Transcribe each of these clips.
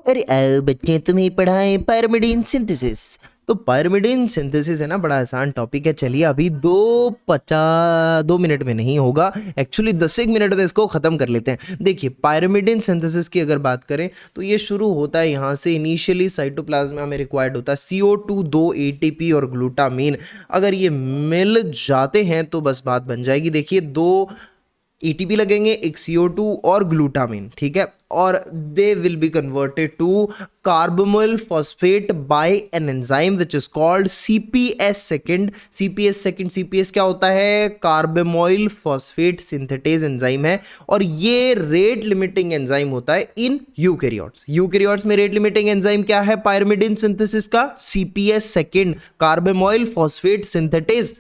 अरे बच्चे तुम्हें पढ़ाएं पायरिमिडीन सिंथेसिस। तो पायरिमिडीन सिंथेसिस है ना, बड़ा आसान टॉपिक है। चलिए अभी 2 मिनट में नहीं होगा, एक्चुअली 10 मिनट में इसको ख़त्म कर लेते हैं। देखिए पायरिमिडीन सिंथेसिस की अगर बात करें तो ये शुरू होता है यहाँ से। इनिशियली साइटोप्लाज्मा में रिक्वायर्ड होता है CO2, 2 ATP और ग्लूटामीन। अगर ये मिल जाते हैं तो बस बात बन जाएगी। देखिए 2 ATP लगेंगे, एक CO2 और ग्लूटामिन, ठीक है, और they will be converted to carbamoyl phosphate by an enzyme which is called CPS second. CPS क्या होता है? कार्बोमोल फॉस्फेट सिंथेटेज एंजाइम है, और ये रेट लिमिटिंग एंजाइम होता है इन यूकेरियोट्स। यूकेरियोट्स में रेट लिमिटिंग एंजाइम क्या है पायरिमिडीन सिंथेसिस का? CPS second, carbamoyl phosphate synthetase,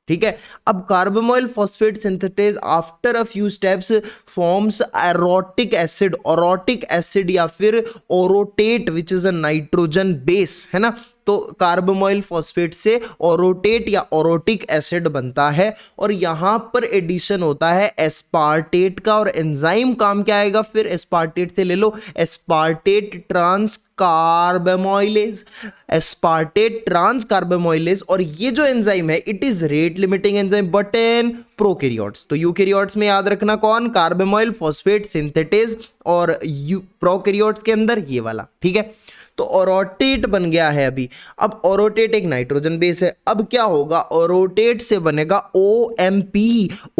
ठीक है। अब carbamoyl phosphate synthetase after a few steps forms orotic acid, orotic acid या फिर orotate which is a nitrogen base, है ना। तो कार्बोमोल फॉस्फेट से ओरोटेट या ओरोटिक एसिड बनता है, और यहां पर एडिशन होता है एस्पार्टेट का। और एंजाइम काम क्या आएगा फिर? एस्पार्टेट से ले लो, एस्पार्टेट ट्रांस कार्बोमोइलेज, एस्पार्टेट ट्रांस कार्बोमोइलेज। और ये जो एंजाइम है it is rate limiting enzyme but in prokaryotes. तो यूकैरियोट्स में याद रखना कौन? कार्बोमोइल फॉस्फेट सिंथेटेज, और प्रोकैरियोट्स के अंदर ये वाला, ठीक है। तो ओरोटेट बन गया है अभी। अब ओरोटेट एक नाइट्रोजन बेस है। अब क्या होगा? ओरोटेट से बनेगा OMP।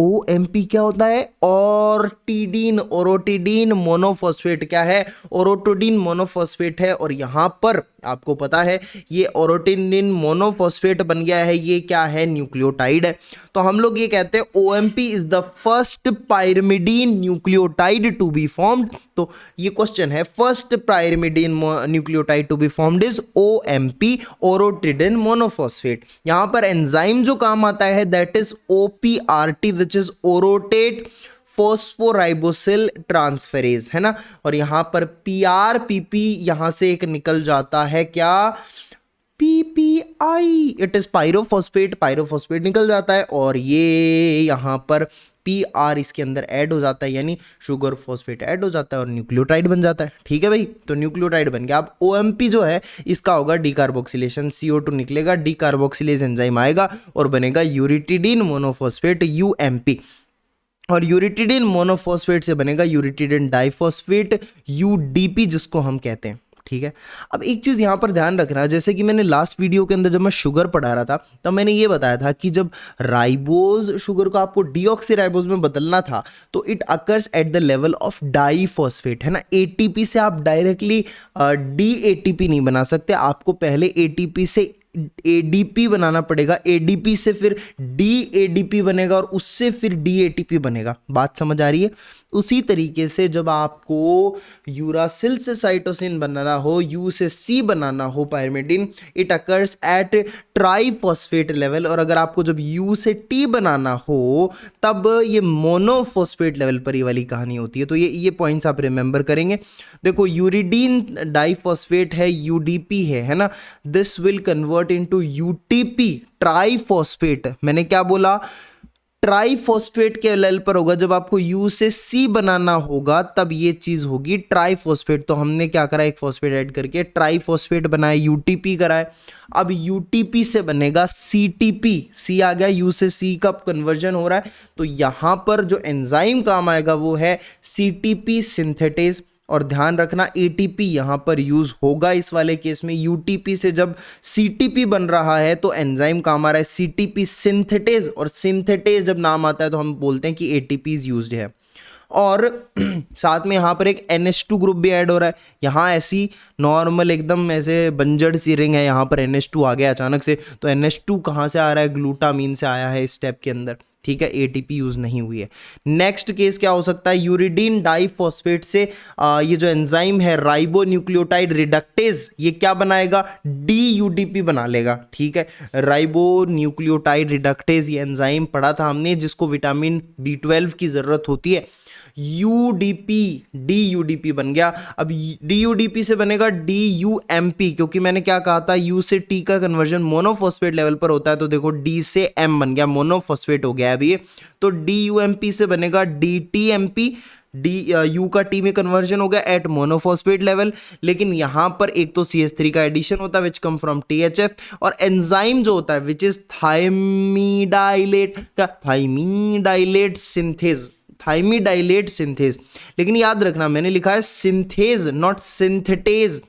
OMP क्या होता है? ओरोटिडीन, ओरोटिडीन मोनोफॉस्फेट क्या है? ओरोटोडीन मोनोफॉस्फेट है। और यहां पर आपको पता है ये ओरोटिडीन मोनोफॉस्फेट बन गया है, ये क्या है? न्यूक्लियोटाइड है। तो हम लोग ये कहते हैं OMP is the first pyrimidine nucleotide to be formed. तो ये क्वेश्चन है, first pyrimidine nucleotide to be formed is OMP, orotidine monophosphate. यहां पर एंजाइम जो काम आता है that is OPRT which is orotate phosphoribosyl transferase, है ना। और यहां पर PRPP यहां से एक निकल जाता है, क्या? PPI, it is pyrophosphate, pyrophosphate निकल जाता है, और ये यहां पर PR इसके अंदर ऐड हो जाता है, यानी शुगर फॉस्फेट ऐड हो जाता है और न्यूक्लियोटाइड बन जाता है, ठीक है भाई। तो न्यूक्लियोटाइड बन गया। अब OMP जो है इसका होगा डीकार्बोक्सिलेशन, CO2 निकलेगा, डीकार्बोक्सिलेज एंजाइम आएगा और बनेगा यूरिटिडीन मोनोफॉस्फेट UMP। और यूरिटिडिन मोनोफॉस्फेट से बनेगा यूरिटिडिन डाइफॉस्फेट UDP, जिसको हम कहते हैं, ठीक है। अब एक चीज़ यहाँ पर ध्यान रखना, जैसे कि मैंने लास्ट वीडियो के अंदर जब मैं शुगर पढ़ा रहा था तब मैंने ये बताया था कि जब राइबोज शुगर को आपको डीऑक्सीराइबोज में बदलना था तो it occurs at the level of diphosphate, है ना। ATP से आप डायरेक्टली DATP नहीं बना सकते, आपको पहले ATP से ADP बनाना पड़ेगा, ADP से फिर DADP बनेगा और उससे फिर DATP बनेगा। बात समझ आ रही है? उसी तरीके से जब आपको यूरासिल से साइटोसिन बनाना हो, U से C बनाना हो pyrimidine, it occurs at triphosphate level. और अगर आपको जब U से T बनाना हो तब ये मोनोफॉस्फेट लेवल पर ये वाली कहानी होती है। तो ये पॉइंट्स आप रिमेंबर करेंगे। देखो यूरिडीन डाइफॉस्फेट है, UDP है ना। This will convert into UTP triphosphate. मैंने क्या बोला? ट्राइफॉस्फेट के लेवल पर होगा। जब आपको U से C बनाना होगा तब ये चीज होगी ट्राइफॉस्फेट। तो हमने क्या करा? एक फॉस्फेट ऐड करके ट्राइफॉस्फेट बनाया, UTP कराए। अब UTP से बनेगा CTP, C आ गया, U से C का कन्वर्जन हो रहा है। तो यहां पर जो एंजाइम काम आएगा वो है CTP सिंथेटेज। और ध्यान रखना ATP यहां पर यूज होगा इस वाले केस में। UTP से जब CTP बन रहा है तो एंजाइम काम आ रहा है CTP सिंथेटेज, और सिंथेटेज जब नाम आता है तो हम बोलते हैं कि ATP इज यूज्ड है। और साथ में यहाँ पर एक NH2 ग्रुप भी ऐड हो रहा है। यहाँ ऐसी नॉर्मल एकदम ऐसे बंजर सी रिंग है, यहाँ पर NH2 आ गया अचानक से। तो NH2 कहाँ से आ रहा है? ग्लूटामीन से आया है इस स्टेप के अंदर, ठीक है। ATP यूज नहीं हुई है। नेक्स्ट केस क्या हो सकता है? यूरिडीन डाइफॉस्फेट से ये जो एंजाइम है राइबो न्यूक्लियोटाइड रिडक्टेज, ये क्या बनाएगा? DUDP बना लेगा, ठीक है। राइबो न्यूक्लियोटाइड रिडक्टेज ये एंजाइम पढ़ा था हमने, जिसको विटामिन B12 की जरूरत होती है। UDP, DUDP बन गया। अब DUDP से बनेगा DUMP, क्योंकि मैंने क्या कहा था? U से T का कन्वर्जन मोनोफॉस्फेट लेवल पर होता है। तो देखो D से M बन गया, मोनोफॉस्फेट हो गया अभी ये। तो DUMP से बनेगा DTMP, डी यू का टी में कन्वर्जन हो गया एट मोनोफॉस्फेट लेवल, लेकिन यहाँ पर एक तो CH3 का एडिशन होता है विच कम फ्रॉम THF, और एंजाइम जो होता है विच इज थाइमीडाइलेट सिंथेज, लेकिन याद रखना मैंने लिखा है synthase not synthetase,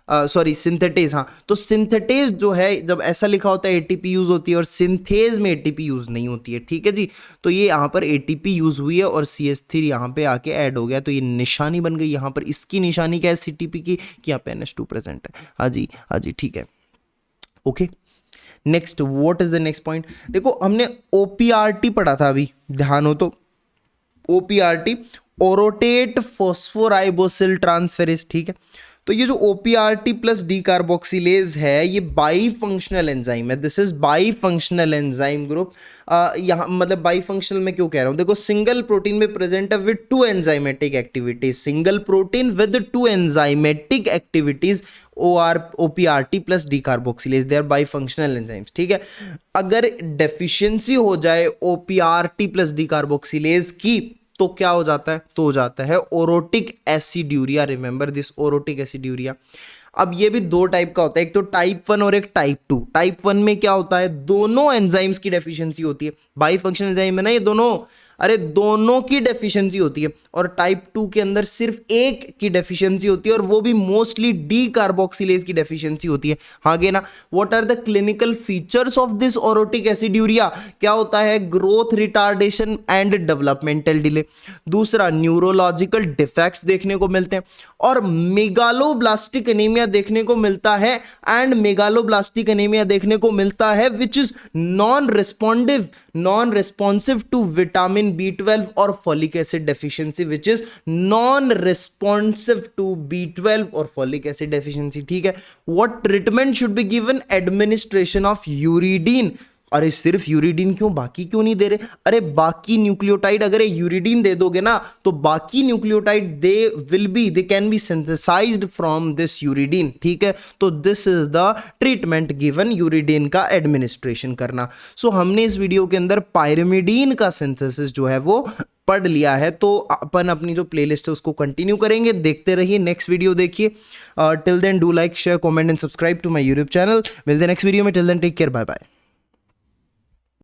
sorry synthetase, हाँ। तो सिंथेटेज जो है जब ऐसा लिखा होता है ATP यूज होती है, और सिंथेज में ATP यूज नहीं होती है, ठीक है जी। तो ये यहाँ पर ATP यूज हुई है और CH3 यहाँ पे आके ऐड हो गया, तो ये निशानी बन गई यहाँ पर। इसकी निशानी क्या है CTP की, कि यहाँ पे NH2 प्रेजेंट है। हाँ जी ठीक है, okay. Next, what is the next point? देखो हमने OPRT पढ़ा था अभी, ध्यान हो तो, OPRT ओरोटेट फॉस्फोराइबोसिल ट्रांसफेरेज, ठीक है। तो ये जो OPRT प्लस डीकार्बोक्सिलेज है ये बाई फंक्शनल एंजाइम है, this is by functional enzyme group. यहाँ मतलब बाई फंक्शनल में क्यों कह रहा हूँ, देखो सिंगल प्रोटीन में प्रेजेंट है with two enzymatic activities, single protein with two enzymatic activities OPRT plus decarboxylase, they are bifunctional enzymes, ठीक है। अगर डेफिशिएंसी हो जाए OPRT प्लस डीकार्बोक्सिलेज की तो क्या हो जाता है, तो हो जाता है ओरोटिक एसिड्यूरिया, रिमेंबर दिस, ओरोटिक एसिड्यूरिया। अब ये भी दो टाइप का होता है, एक तो टाइप 1 और एक टाइप 2। टाइप 1 में क्या होता है, दोनों एंजाइम्स की डेफिशिएंसी होती है, बाई फंक्शनल एंजाइम है ना ये दोनों, अरे दोनों की डेफिशिएंसी होती है। और टाइप 2 के अंदर सिर्फ एक की डेफिशिएंसी होती है, और वो भी मोस्टली डीकार्बोक्सिलेज की डेफिशिएंसी होती है। आगे ना, what are the clinical features of this orotic aciduria, क्या होता है, growth retardation and developmental delay. दूसरा, न्यूरोलॉजिकल डिफेक्ट्स देखने को मिलते हैं, और मेगालोब्लास्टिक एनीमिया देखने को मिलता है, एंड मेगालोब्लास्टिक एनीमिया देखने को मिलता है which is non responsive to vitamin B12 और folic acid deficiency, which is non responsive to B12 और फॉलिक एसिड डेफिशिएंसी, ठीक है। What treatment should be given, administration of uridine. अरे सिर्फ यूरिडीन क्यों, बाकी क्यों नहीं दे रहे? अरे बाकी न्यूक्लियोटाइड, अगर यूरिडीन दे दोगे ना तो बाकी nucleotide they can be synthesized from this uridine, ठीक है। तो this is the treatment given, uridine का एडमिनिस्ट्रेशन करना। सो हमने इस वीडियो के अंदर पायरिमिडीन का सिंथेसिस जो है वो पढ़ लिया है, तो अपन अपनी जो प्लेलिस्ट है उसको कंटिन्यू करेंगे, देखते रहिए, नेक्स्ट वीडियो देखिए। Till then do like, share, comment and subscribe to my YouTube channel. मिलते हैं नेक्स्ट वीडियो में, till then take care, bye bye.